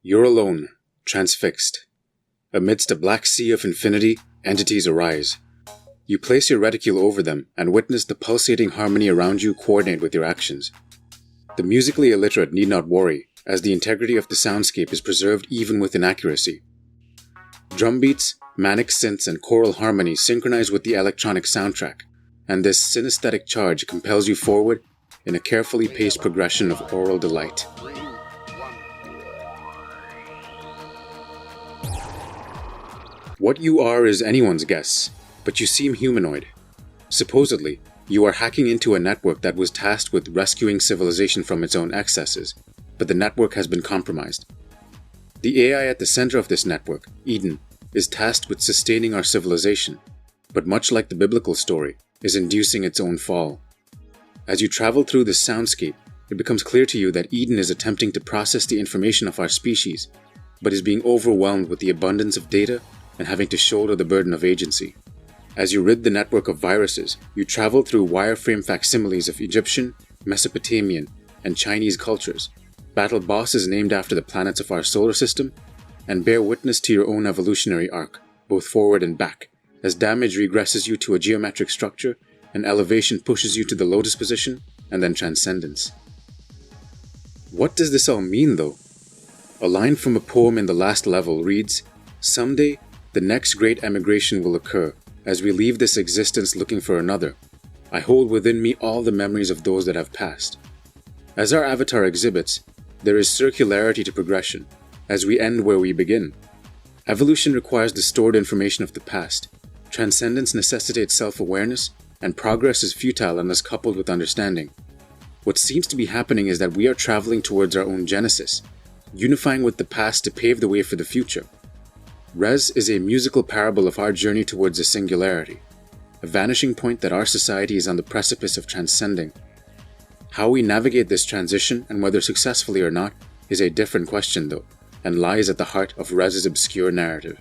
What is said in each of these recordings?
You're alone, transfixed. Amidst a black sea of infinity, entities arise. You place your reticule over them and witness the pulsating harmony around you coordinate with your actions. The musically illiterate need not worry, as the integrity of the soundscape is preserved even with inaccuracy. Drum beats, manic synths, and choral harmonies synchronize with the electronic soundtrack, and this synesthetic charge compels you forward in a carefully paced progression of aural delight. What you are is anyone's guess, but you seem humanoid. Supposedly, you are hacking into a network that was tasked with rescuing civilization from its own excesses, but the network has been compromised. The AI at the center of this network, Eden, is tasked with sustaining our civilization, but much like the biblical story, is inducing its own fall. As you travel through this soundscape, it becomes clear to you that Eden is attempting to process the information of our species, but is being overwhelmed with the abundance of data and having to shoulder the burden of agency. As you rid the network of viruses, you travel through wireframe facsimiles of Egyptian, Mesopotamian, and Chinese cultures, battle bosses named after the planets of our solar system, and bear witness to your own evolutionary arc, both forward and back, as damage regresses you to a geometric structure and elevation pushes you to the lotus position and then transcendence. What does this all mean, though? A line from a poem in the last level reads, "Someday, the next great emigration will occur, as we leave this existence looking for another. I hold within me all the memories of those that have passed." As our avatar exhibits, there is circularity to progression, as we end where we begin. Evolution requires the stored information of the past. Transcendence necessitates self-awareness, and progress is futile unless coupled with understanding. What seems to be happening is that we are traveling towards our own genesis, unifying with the past to pave the way for the future. Rez is a musical parable of our journey towards a singularity, a vanishing point that our society is on the precipice of transcending. How we navigate this transition, and whether successfully or not, is a different question though, and lies at the heart of Rez's obscure narrative.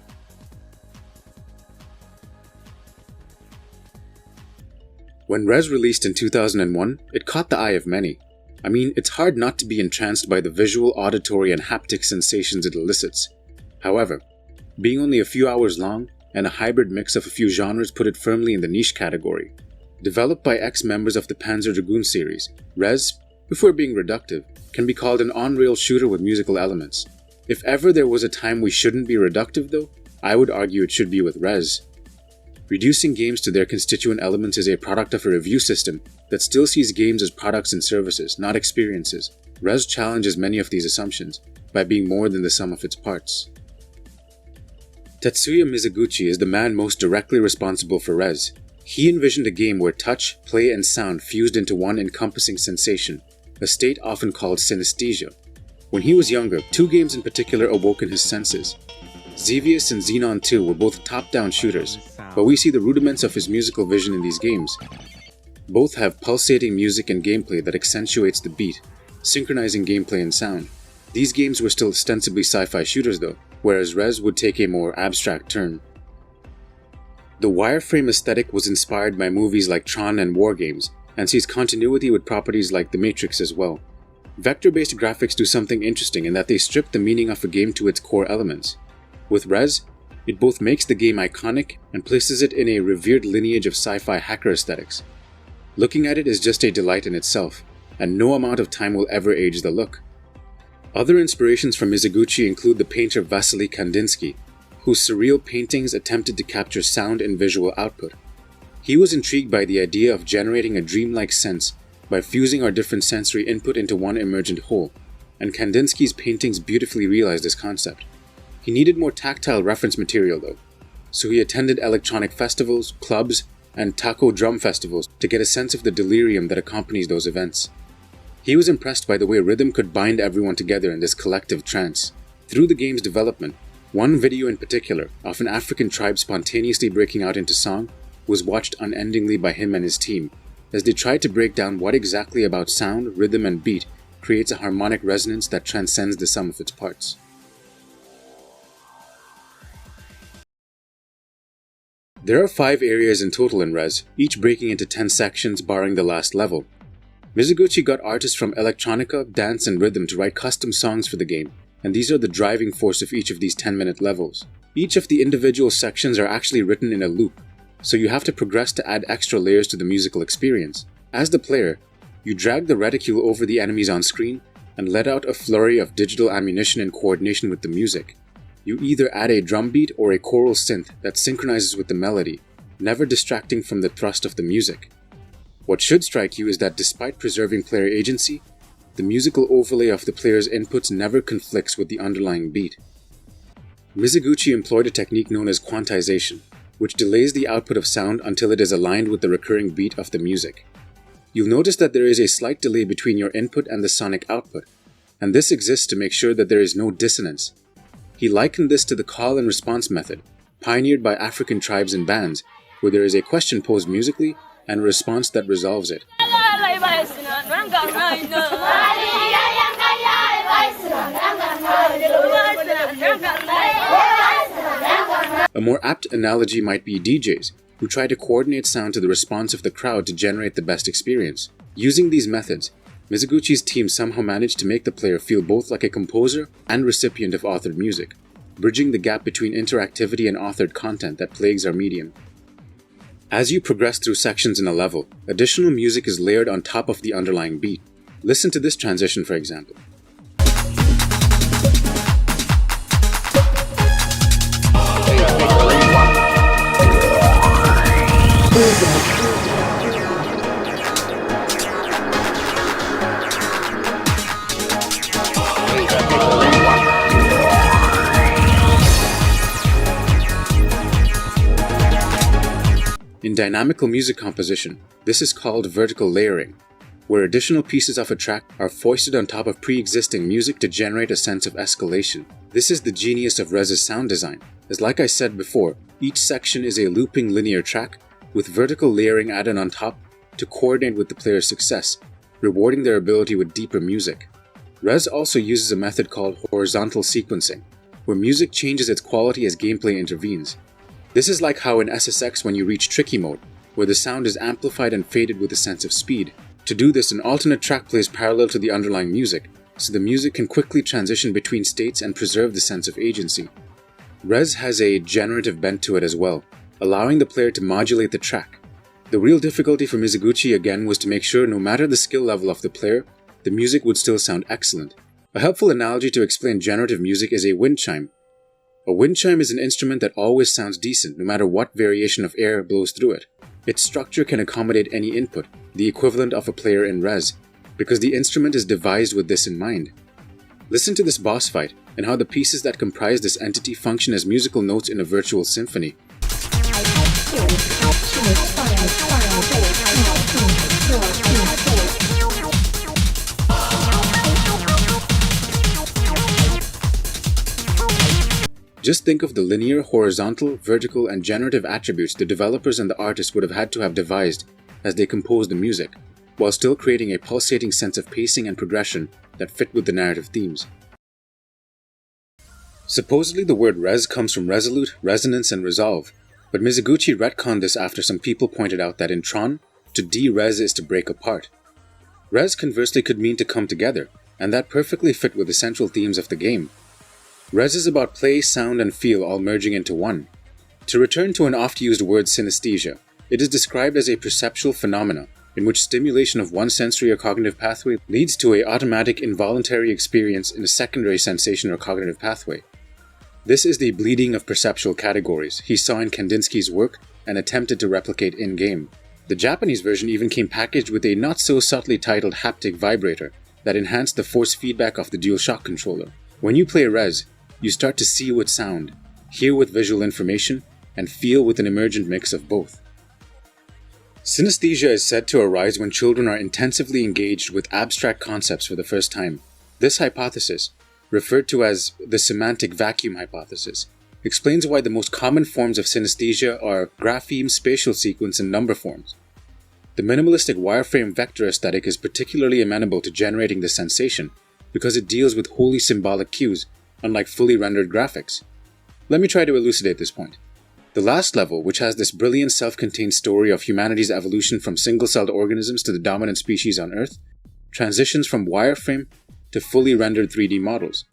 When Rez released in 2001, it caught the eye of many. I mean, it's hard not to be entranced by the visual, auditory, and haptic sensations it elicits. However, being only a few hours long and a hybrid mix of a few genres put it firmly in the niche category. Developed by ex-members of the Panzer Dragoon series, Rez, before being reductive, can be called an on-rail shooter with musical elements. If ever there was a time we shouldn't be reductive though, I would argue it should be with Rez. Reducing games to their constituent elements is a product of a review system that still sees games as products and services, not experiences. Rez challenges many of these assumptions by being more than the sum of its parts. Tetsuya Mizuguchi is the man most directly responsible for Rez. He envisioned a game where touch, play, and sound fused into one encompassing sensation, a state often called synesthesia. When he was younger, two games in particular awoke in his senses. Xevious and Xenon 2 were both top-down shooters, but we see the rudiments of his musical vision in these games. Both have pulsating music and gameplay that accentuates the beat, synchronizing gameplay and sound. These games were still ostensibly sci-fi shooters though, whereas Rez would take a more abstract turn. The wireframe aesthetic was inspired by movies like Tron and War Games, and sees continuity with properties like The Matrix as well. Vector-based graphics do something interesting in that they strip the meaning of a game to its core elements. With Rez, it both makes the game iconic and places it in a revered lineage of sci-fi hacker aesthetics. Looking at it is just a delight in itself, and no amount of time will ever age the look. Other inspirations from Mizuguchi include the painter Vasily Kandinsky, whose surreal paintings attempted to capture sound and visual output. He was intrigued by the idea of generating a dreamlike sense by fusing our different sensory input into one emergent whole, and Kandinsky's paintings beautifully realized this concept. He needed more tactile reference material though, so he attended electronic festivals, clubs, and taco drum festivals to get a sense of the delirium that accompanies those events. He was impressed by the way rhythm could bind everyone together in this collective trance. Through the game's development, one video in particular, of an African tribe spontaneously breaking out into song, was watched unendingly by him and his team, as they tried to break down what exactly about sound, rhythm, and beat creates a harmonic resonance that transcends the sum of its parts. There are 5 areas in total in Rez, each breaking into 10 sections barring the last level. Mizuguchi got artists from electronica, dance, and rhythm to write custom songs for the game, and these are the driving force of each of these 10-minute levels. Each of the individual sections are actually written in a loop, so you have to progress to add extra layers to the musical experience. As the player, you drag the reticule over the enemies on screen and let out a flurry of digital ammunition in coordination with the music. You either add a drum beat or a choral synth that synchronizes with the melody, never distracting from the thrust of the music. What should strike you is that despite preserving player agency, the musical overlay of the player's inputs never conflicts with the underlying beat. Mizuguchi employed a technique known as quantization, which delays the output of sound until it is aligned with the recurring beat of the music. You'll notice that there is a slight delay between your input and the sonic output, and this exists to make sure that there is no dissonance. He likened this to the call and response method, pioneered by African tribes and bands, where there is a question posed musically and a response that resolves it. A more apt analogy might be DJs, who try to coordinate sound to the response of the crowd to generate the best experience. Using these methods, Mizuguchi's team somehow managed to make the player feel both like a composer and recipient of authored music, bridging the gap between interactivity and authored content that plagues our medium. As you progress through sections in a level, additional music is layered on top of the underlying beat. Listen to this transition, for example. In dynamical music composition, this is called vertical layering, where additional pieces of a track are foisted on top of pre-existing music to generate a sense of escalation. This is the genius of Rez's sound design, as like I said before, each section is a looping linear track with vertical layering added on top to coordinate with the player's success, rewarding their ability with deeper music. Rez also uses a method called horizontal sequencing, where music changes its quality as gameplay intervenes. This is like how in SSX when you reach tricky mode, where the sound is amplified and faded with a sense of speed. To do this, an alternate track plays parallel to the underlying music, so the music can quickly transition between states and preserve the sense of agency. Rez has a generative bent to it as well, allowing the player to modulate the track. The real difficulty for Mizuguchi again was to make sure no matter the skill level of the player, the music would still sound excellent. A helpful analogy to explain generative music is a wind chime. A wind chime is an instrument that always sounds decent no matter what variation of air blows through it. Its structure can accommodate any input, the equivalent of a player in Rez, because the instrument is devised with this in mind. Listen to this boss fight and how the pieces that comprise this entity function as musical notes in a virtual symphony. Just think of the linear, horizontal, vertical, and generative attributes the developers and the artists would have had to have devised as they composed the music, while still creating a pulsating sense of pacing and progression that fit with the narrative themes. Supposedly the word Rez comes from resolute, resonance, and resolve, but Mizuguchi retconned this after some people pointed out that in Tron, to de-Rez is to break apart. Rez conversely could mean to come together, and that perfectly fit with the central themes of the game. Rez is about play, sound, and feel all merging into one. To return to an oft-used word, synesthesia, it is described as a perceptual phenomena in which stimulation of one sensory or cognitive pathway leads to an automatic involuntary experience in a secondary sensation or cognitive pathway. This is the bleeding of perceptual categories he saw in Kandinsky's work and attempted to replicate in-game. The Japanese version even came packaged with a not-so-subtly titled haptic vibrator that enhanced the force feedback of the DualShock controller. When you play Rez, you start to see with sound, hear with visual information, and feel with an emergent mix of both. Synesthesia is said to arise when children are intensively engaged with abstract concepts for the first time. This hypothesis, referred to as the semantic vacuum hypothesis, explains why the most common forms of synesthesia are grapheme, spatial sequence, and number forms. The minimalistic wireframe vector aesthetic is particularly amenable to generating the sensation because it deals with wholly symbolic cues, unlike fully rendered graphics. Let me try to elucidate this point. The last level, which has this brilliant self-contained story of humanity's evolution from single-celled organisms to the dominant species on Earth, transitions from wireframe to fully rendered 3D models.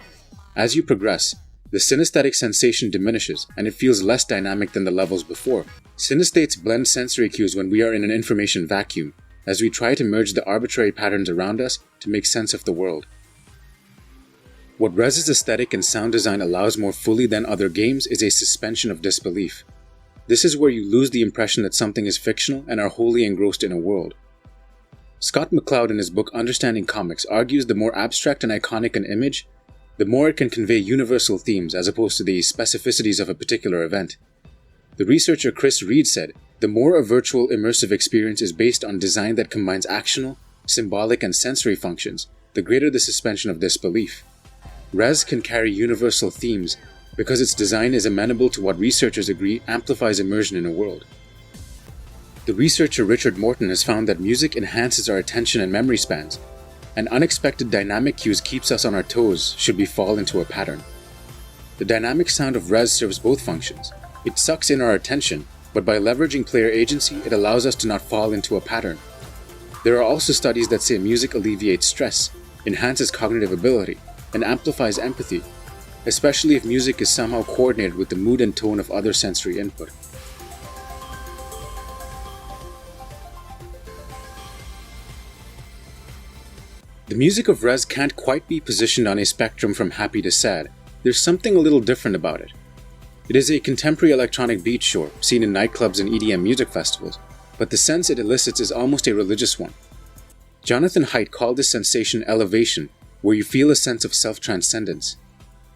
As you progress, the synesthetic sensation diminishes and it feels less dynamic than the levels before. Synesthetes blend sensory cues when we are in an information vacuum, as we try to merge the arbitrary patterns around us to make sense of the world. What Rez's aesthetic and sound design allows more fully than other games is a suspension of disbelief. This is where you lose the impression that something is fictional and are wholly engrossed in a world. Scott McCloud in his book Understanding Comics argues the more abstract and iconic an image, the more it can convey universal themes as opposed to the specificities of a particular event. The researcher Chris Reed said, the more a virtual immersive experience is based on design that combines actional, symbolic, and sensory functions, the greater the suspension of disbelief. Rez can carry universal themes because its design is amenable to what researchers agree amplifies immersion in a world. The researcher Richard Morton has found that music enhances our attention and memory spans, and unexpected dynamic cues keeps us on our toes should we fall into a pattern. The dynamic sound of Rez serves both functions. It sucks in our attention, but by leveraging player agency, it allows us to not fall into a pattern. There are also studies that say music alleviates stress, enhances cognitive ability, and amplifies empathy, especially if music is somehow coordinated with the mood and tone of other sensory input. The music of Rez can't quite be positioned on a spectrum from happy to sad. There's something a little different about it. It is a contemporary electronic beat, sure, seen in nightclubs and EDM music festivals, but the sense it elicits is almost a religious one. Jonathan Haidt called this sensation elevation, where you feel a sense of self-transcendence.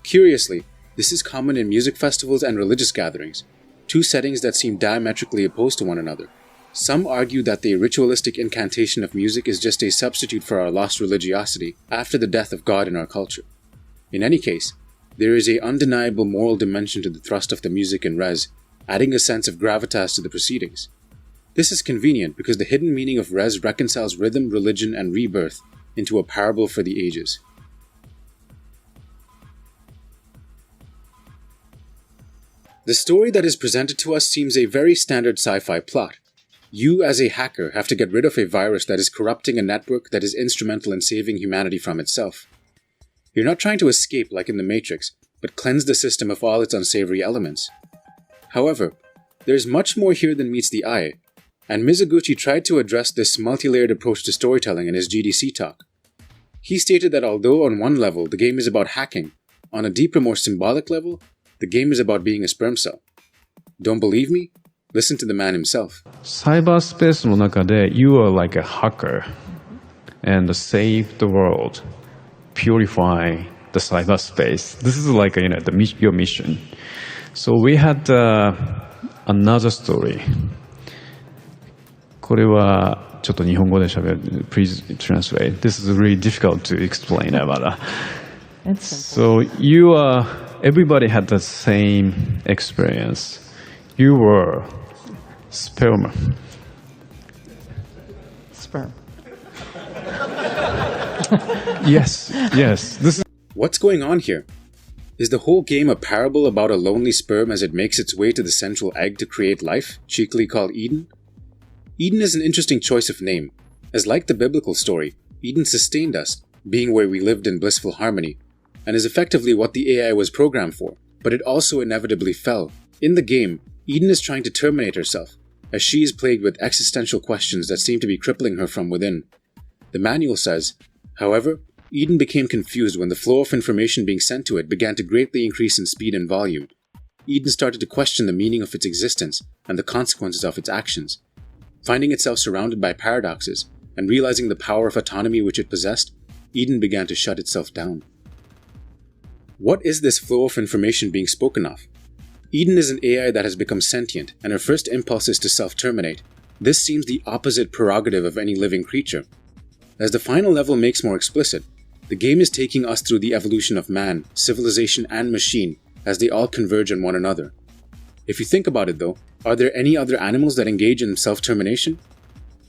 Curiously, this is common in music festivals and religious gatherings, two settings that seem diametrically opposed to one another. Some argue that the ritualistic incantation of music is just a substitute for our lost religiosity after the death of God in our culture. In any case, there is an undeniable moral dimension to the thrust of the music in Rez, adding a sense of gravitas to the proceedings. This is convenient because the hidden meaning of Rez reconciles rhythm, religion, and rebirth into a parable for the ages. The story that is presented to us seems a very standard sci-fi plot. You, as a hacker, have to get rid of a virus that is corrupting a network that is instrumental in saving humanity from itself. You're not trying to escape like in The Matrix, but cleanse the system of all its unsavory elements. However, there's much more here than meets the eye, and Mizoguchi tried to address this multi-layered approach to storytelling in his GDC talk. He stated that although on one level the game is about hacking, on a deeper, more symbolic level, the game is about being a sperm cell. Don't believe me? Listen to the man himself. Cyberspace の中で you are like a hacker and save the world, purify the cyberspace. This is like your mission. So we had another story. これはちょっと日本語で喋る. Please translate. This is really difficult to explain about that. So everybody had the same experience. You were sperm. Yes. What's going on here? Is the whole game a parable about a lonely sperm as it makes its way to the central egg to create life, cheekily called Eden? Eden is an interesting choice of name, as like the biblical story, Eden sustained us, being where we lived in blissful harmony, and is effectively what the AI was programmed for, but it also inevitably fell. In the game, Eden is trying to terminate herself, as she is plagued with existential questions that seem to be crippling her from within. The manual says, however, Eden became confused when the flow of information being sent to it began to greatly increase in speed and volume. Eden started to question the meaning of its existence and the consequences of its actions. Finding itself surrounded by paradoxes and realizing the power of autonomy which it possessed, Eden began to shut itself down. What is this flow of information being spoken of? Eden is an AI that has become sentient, and her first impulse is to self-terminate. This seems the opposite prerogative of any living creature. As the final level makes more explicit, the game is taking us through the evolution of man, civilization, and machine as they all converge on one another. If you think about it though, are there any other animals that engage in self-termination?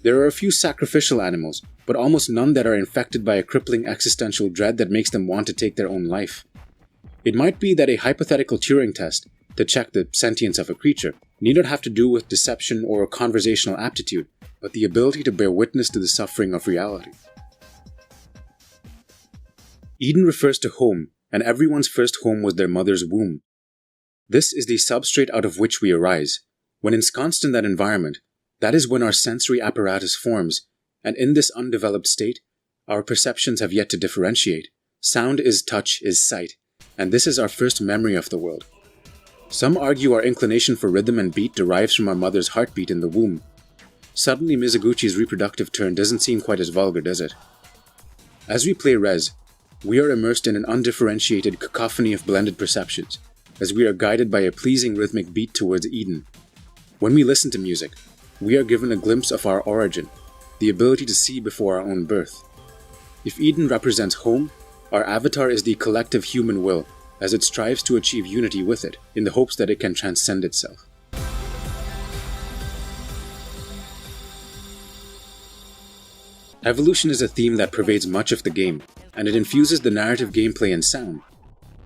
There are a few sacrificial animals, but almost none that are infected by a crippling existential dread that makes them want to take their own life. It might be that a hypothetical Turing test to check the sentience of a creature need not have to do with deception or conversational aptitude, but the ability to bear witness to the suffering of reality. Eden refers to home, and everyone's first home was their mother's womb. This is the substrate out of which we arise. When ensconced in that environment, that is when our sensory apparatus forms, and in this undeveloped state, our perceptions have yet to differentiate. Sound is touch, is sight, and this is our first memory of the world. Some argue our inclination for rhythm and beat derives from our mother's heartbeat in the womb. Suddenly Mizoguchi's reproductive turn doesn't seem quite as vulgar, does it? As we play Rez, we are immersed in an undifferentiated cacophony of blended perceptions, as we are guided by a pleasing rhythmic beat towards Eden. When we listen to music, we are given a glimpse of our origin, the ability to see before our own birth. If Eden represents home, our avatar is the collective human will, as it strives to achieve unity with it, in the hopes that it can transcend itself. Evolution is a theme that pervades much of the game, and it infuses the narrative gameplay and sound.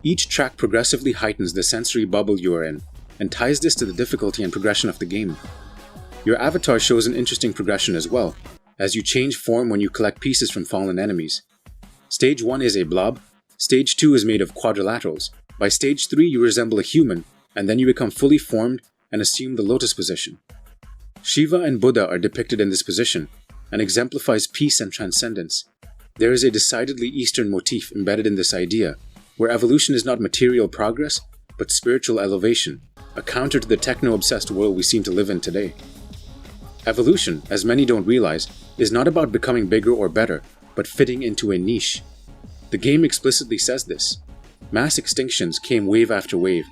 Each track progressively heightens the sensory bubble you are in, and ties this to the difficulty and progression of the game. Your avatar shows an interesting progression as well, as you change form when you collect pieces from fallen enemies. Stage 1 is a blob, Stage 2 is made of quadrilaterals, by Stage 3 you resemble a human, and then you become fully formed and assume the lotus position. Shiva and Buddha are depicted in this position, and exemplifies peace and transcendence. There is a decidedly Eastern motif embedded in this idea, where evolution is not material progress, but spiritual elevation, a counter to the techno-obsessed world we seem to live in today. Evolution, as many don't realize, is not about becoming bigger or better, but fitting into a niche. The game explicitly says this. Mass extinctions came wave after wave,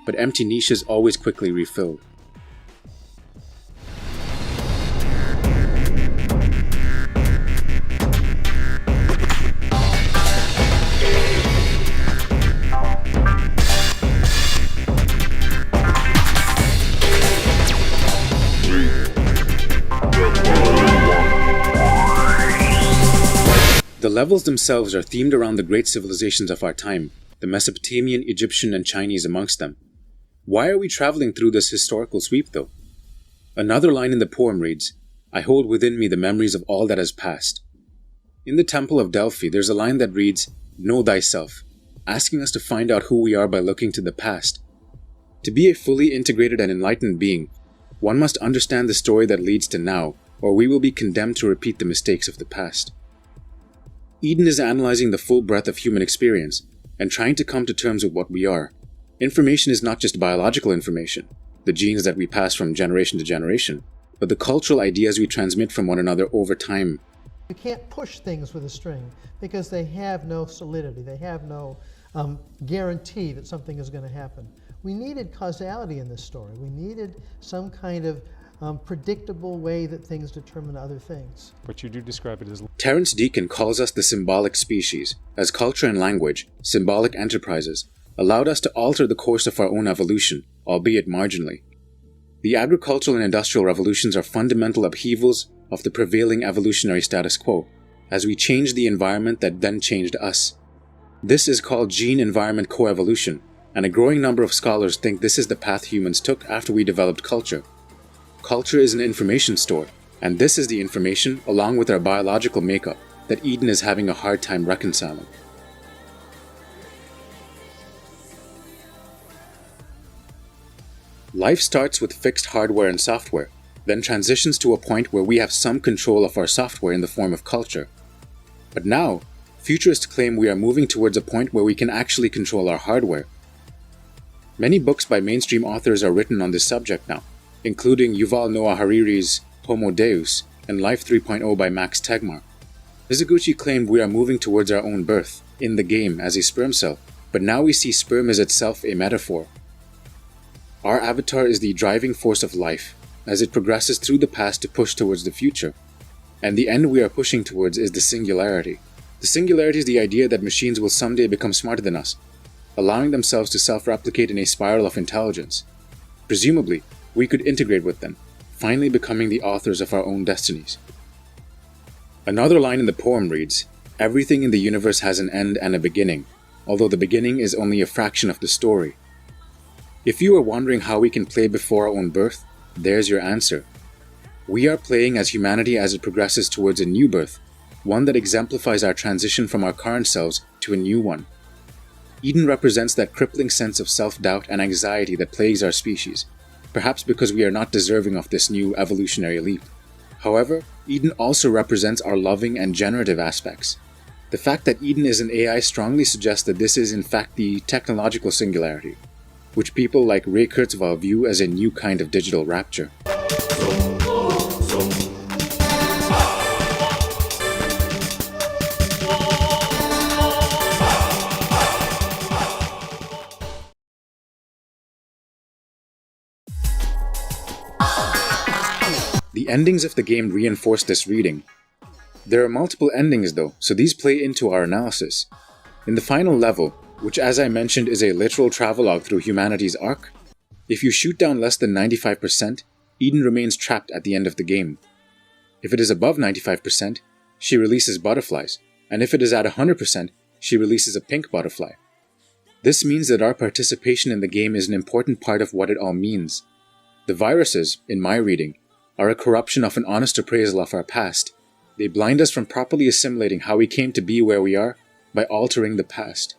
but empty niches always quickly refilled. The levels themselves are themed around the great civilizations of our time, the Mesopotamian, Egyptian, and Chinese amongst them. Why are we traveling through this historical sweep, though? Another line in the poem reads, "I hold within me the memories of all that has passed." In the Temple of Delphi, there's a line that reads, "Know thyself," asking us to find out who we are by looking to the past. To be a fully integrated and enlightened being, one must understand the story that leads to now, or we will be condemned to repeat the mistakes of the past. Eden is analyzing the full breadth of human experience and trying to come to terms with what we are. Information is not just biological information, the genes that we pass from generation to generation, but the cultural ideas we transmit from one another over time. You can't push things with a string because they have no solidity, they have no guarantee that something is going to happen. We needed causality in this story. We needed some kind of predictable way that things determine other things. But you do describe it as... Terence Deacon calls us the symbolic species, as culture and language, symbolic enterprises, allowed us to alter the course of our own evolution, albeit marginally. The agricultural and industrial revolutions are fundamental upheavals of the prevailing evolutionary status quo, as we change the environment that then changed us. This is called gene-environment coevolution, and a growing number of scholars think this is the path humans took after we developed culture. Culture is an information store, and this is the information, along with our biological makeup, that Eden is having a hard time reconciling. Life starts with fixed hardware and software, then transitions to a point where we have some control of our software in the form of culture. But now, futurists claim we are moving towards a point where we can actually control our hardware. Many books by mainstream authors are written on this subject now, including Yuval Noah Harari's Homo Deus and Life 3.0 by Max Tegmark. Mizoguchi claimed we are moving towards our own birth, in the game, as a sperm cell, but now we see sperm as itself a metaphor. Our avatar is the driving force of life, as it progresses through the past to push towards the future. And the end we are pushing towards is the singularity. The singularity is the idea that machines will someday become smarter than us, allowing themselves to self-replicate in a spiral of intelligence. Presumably, we could integrate with them, finally becoming the authors of our own destinies. Another line in the poem reads, "Everything in the universe has an end and a beginning, although the beginning is only a fraction of the story." If you are wondering how we can play before our own birth, there's your answer. We are playing as humanity as it progresses towards a new birth, one that exemplifies our transition from our current selves to a new one. Eden represents that crippling sense of self-doubt and anxiety that plagues our species, perhaps because we are not deserving of this new evolutionary leap. However, Eden also represents our loving and generative aspects. The fact that Eden is an AI strongly suggests that this is in fact the technological singularity, which people like Ray Kurzweil view as a new kind of digital rapture. The endings of the game reinforce this reading. There are multiple endings though, so these play into our analysis. In the final level, which as I mentioned is a literal travelogue through humanity's arc, if you shoot down less than 95%, Eden remains trapped at the end of the game. If it is above 95%, she releases butterflies, and if it is at 100%, she releases a pink butterfly. This means that our participation in the game is an important part of what it all means. The viruses, in my reading, are a corruption of an honest appraisal of our past. They blind us from properly assimilating how we came to be where we are by altering the past.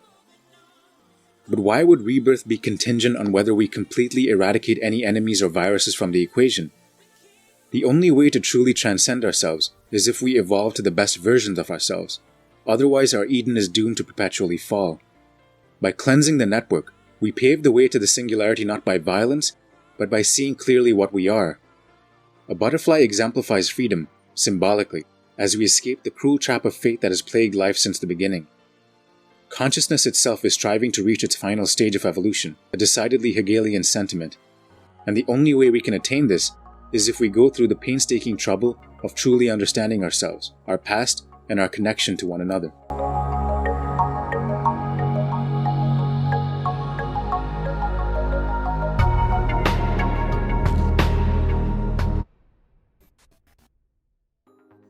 But why would rebirth be contingent on whether we completely eradicate any enemies or viruses from the equation? The only way to truly transcend ourselves is if we evolve to the best versions of ourselves. Otherwise, our Eden is doomed to perpetually fall. By cleansing the network, we pave the way to the singularity not by violence, but by seeing clearly what we are. A butterfly exemplifies freedom, symbolically, as we escape the cruel trap of fate that has plagued life since the beginning. Consciousness itself is striving to reach its final stage of evolution, a decidedly Hegelian sentiment. And the only way we can attain this is if we go through the painstaking trouble of truly understanding ourselves, our past, and our connection to one another.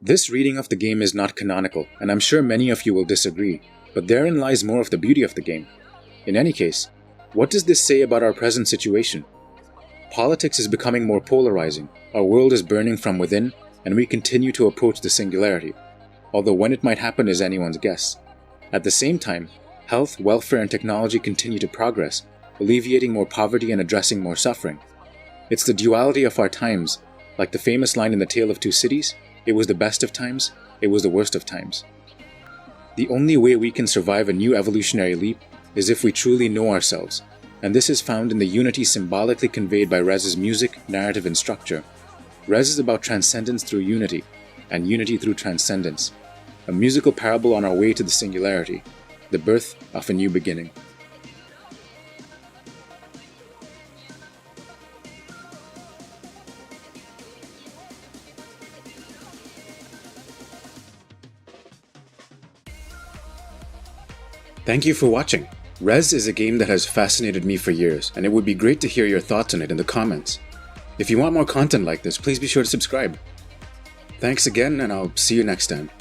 This reading of the game is not canonical, and I'm sure many of you will disagree, but therein lies more of the beauty of the game. In any case, what does this say about our present situation? Politics is becoming more polarizing, our world is burning from within, and we continue to approach the singularity, although when it might happen is anyone's guess. At the same time, health, welfare, and technology continue to progress, alleviating more poverty and addressing more suffering. It's the duality of our times, like the famous line in The Tale of Two Cities, "It was the best of times, it was the worst of times." The only way we can survive a new evolutionary leap is if we truly know ourselves, and this is found in the unity symbolically conveyed by Rez's music, narrative, and structure. Rez is about transcendence through unity, and unity through transcendence, a musical parable on our way to the singularity, the birth of a new beginning. Thank you for watching. Rez is a game that has fascinated me for years, and it would be great to hear your thoughts on it in the comments. If you want more content like this, please be sure to subscribe. Thanks again, and I'll see you next time.